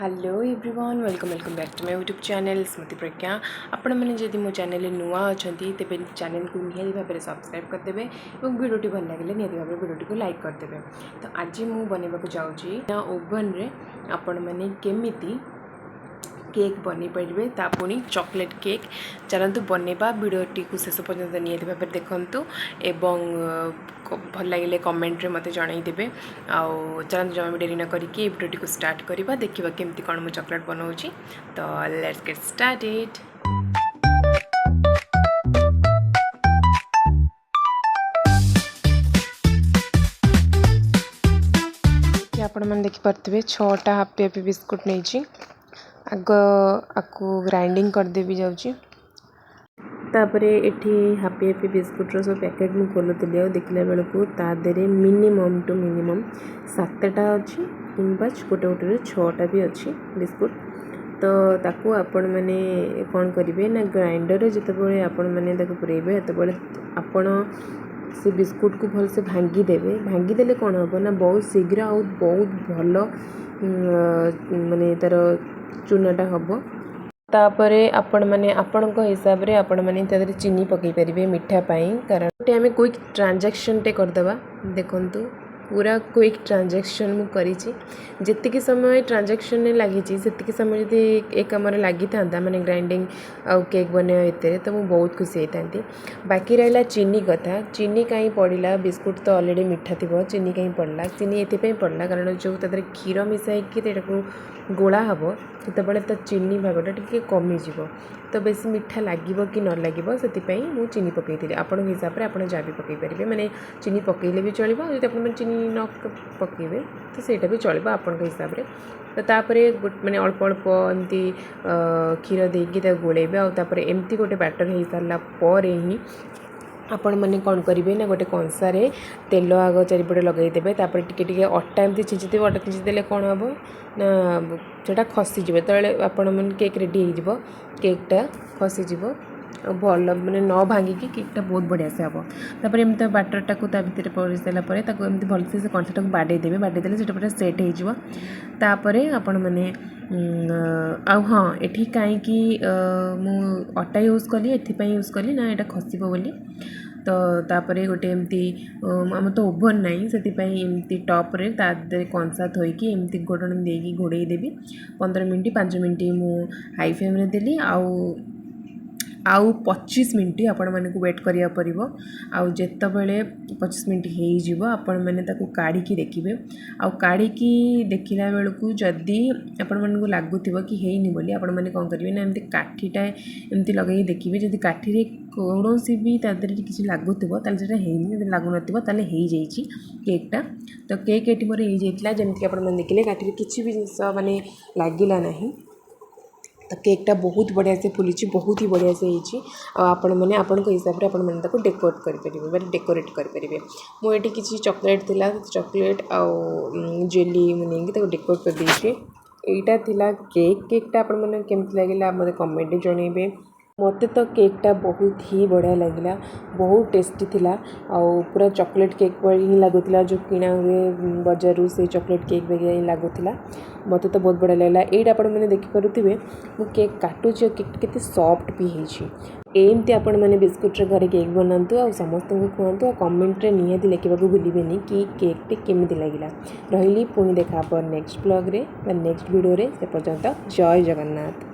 Hello everyone welcome back to my YouTube channel Smriti Pragya. आपण मैंने जदि मो चैनल नुआ अच्छा तेज चैनल को निहाती भाव में सब्सक्राइब करदे और वीडियो भल लगे निहाती भाव वीडियो को लाइक करदे। तो आज मुझे बनवाक जाऊँगी ओवन रे आपण मैंने केमिति केक बन पारे ता पुणी चॉकलेट केक। चलतु बनवा वीडियोटी को शेष पर्यंत निहाती भाव देखूँ एवं भल लगे कमेंट रे मते जनईदेवे। आउ चलते जमा भी डेरी न करके वीडियोटी को स्टार्ट करवा देखा केमती कौन मुझे चॉकलेट बनाऊँगी। तो लेट्स गेट स्टार्टेड। आपण मैंने देखिपे 6टा हापी हापी बिस्कुट नहीं आग आपको ग्राइंडिंग करदेवी जाऊँगी। तापरे एठी हापी हापी बिस्कुट सब पैकेट मुझे खोलुली और देखला बेलू तादे मिनिमम टू मिनिमम 7टा अच्छी कि गोटे गोटे 6टा भी अच्छी बिस्कुट। तो ताकू आपण मैंने कौन करेंगे ना ग्राइंडर जितेबाला आपण मैंने पुरेबे सेतबेले आपण से बिस्कुट को भल से भांगीदेवे। भांगीदेले कौन हम ना बहुत शीघ्र आ बहुत भल माने तार चूनाटा हम। तापरे आपण मैंने आपण हिसाब रे आपण मैंने तादरे चीनी पकई पारे मिठा पाई कारण गोटे आम क्विक ट्रांजैक्शन टे करदबा। देखंतु पूरा क्विक ट्रांजैक्शन मु करी जेतिकी समय ट्रांजैक्शन लगी से समय यदि एक कम लगी था मैंने ग्राइंडिंग आउ केक बनवा भितर तो मुझे बहुत खुशी होती। बाकी रहा चीनी कथा। चीनी कहीं पड़ा बिस्कुट तो ऑलरेडी मीठा थी चीनी कहीं पड़ा चीनी ये पड़ा कारण जो तरह क्षीर मिसाई गोला हम तो चीनी भागटा टी कमिज तो बेस मीठा लगे कि न लगे से मुझे चीनी पकई आपण हिसाब से आप जहाँ भी पकई पारे मैंने चीनी पकईले भी चलो जो आप चीनी न पकईबे तो सहीटा भी चलो आपण हिसाब से। तो तापरे मैंने अल्प अल्प एमती क्षीर देकी गोलेबे आउे एमती गोटे बैटर हो सारा पर ही आपण मैंने कौन करेंगे ना गोटे कंसारे तेल आग चारिपटे लगेदेवे। तापर टिके अटा एमती छिंचि अटा छिंचिदेले कौन हम ना सेटा खसीज तले आपण मैंने केक रेडी हो केकटा खसीज भल मैंने न भांगिकी केकटा बहुत बढ़िया से हम। तापर एमती बैटरटा को भितर पड़ सारापर एमती भलसे से कंसाटा को बाड़ेदेवे बाड़ेदेले से पूरा सेट हो। तापर आपण मैंने हाँ एठी कहीं मु अटा यूज कली एपाई यूज कली ना यहाँ खसब बोली। तो तापर गोटे एमती आम तो ओभन नाई से एमती टॉप रे तादे कंसा थोइकी एमती घोड़न देकी घोड़े देवी 15 मिनट 5 मिनट मु हाई फ्लेम रे देली आउ 25 मिनट आपण माने को वेट करिया परिबो। आउ जेतबेले 25 मिनट हो आपण मैंने ताको काढ़ी देखिए आउ काढ़ी देखला बेलू को जदि आपण मन को लगुव कि हेनी बोली आपण मैंने कौन करेंगे ना एमती काठीटा एमती लगे देखिए जदि काठी कौन भी तादे किसी लगुव ताले हेनी लगुन ताले हो जाइए केकटा। तो केक ये मोर हो जाता जमीक आप देखिले काठी किसी भी जिनस माने लगिला नहीं। तो केकटा बहुत बढ़िया से फुली बहुत ही बढ़िया से होती आपण मैंने आपण हिसाब से आपण मैंने डेकोरेट करेंगे डेकोरेट करेंगे। मुझे किसी चॉकलेट थिला चॉकलेट आउ जेली मुझे डेकोरेट कर देछे। एटा थिला केकटा आपण मैंने केमती लगे मते कमेंट जनइबे। मते तो केकटा बहुत ही बढ़िया लगिला बहुत टेस्टी थिला आउ पूरा चॉकलेट केक पर ही लगुला जो किना हुए बजारू से चॉकलेट केक वगैरह ही लगुला। मते तो बहुत बढ़िया लगे ये आप मैंने देखिपे मु केक काटुची केक केते सॉफ्ट भी होती। एमती आपण मैंने बिस्कुट रे घरे केक बनातु आ समस्त को खुआतु आ कमेंट रे निहाती लिखा भूलें कि केक टे केमिति लगिला। रही पुणी देखा नेक्स्ट ब्लॉग रे नेक्स्ट वीडियो रे से पर्यंत जय जगन्नाथ।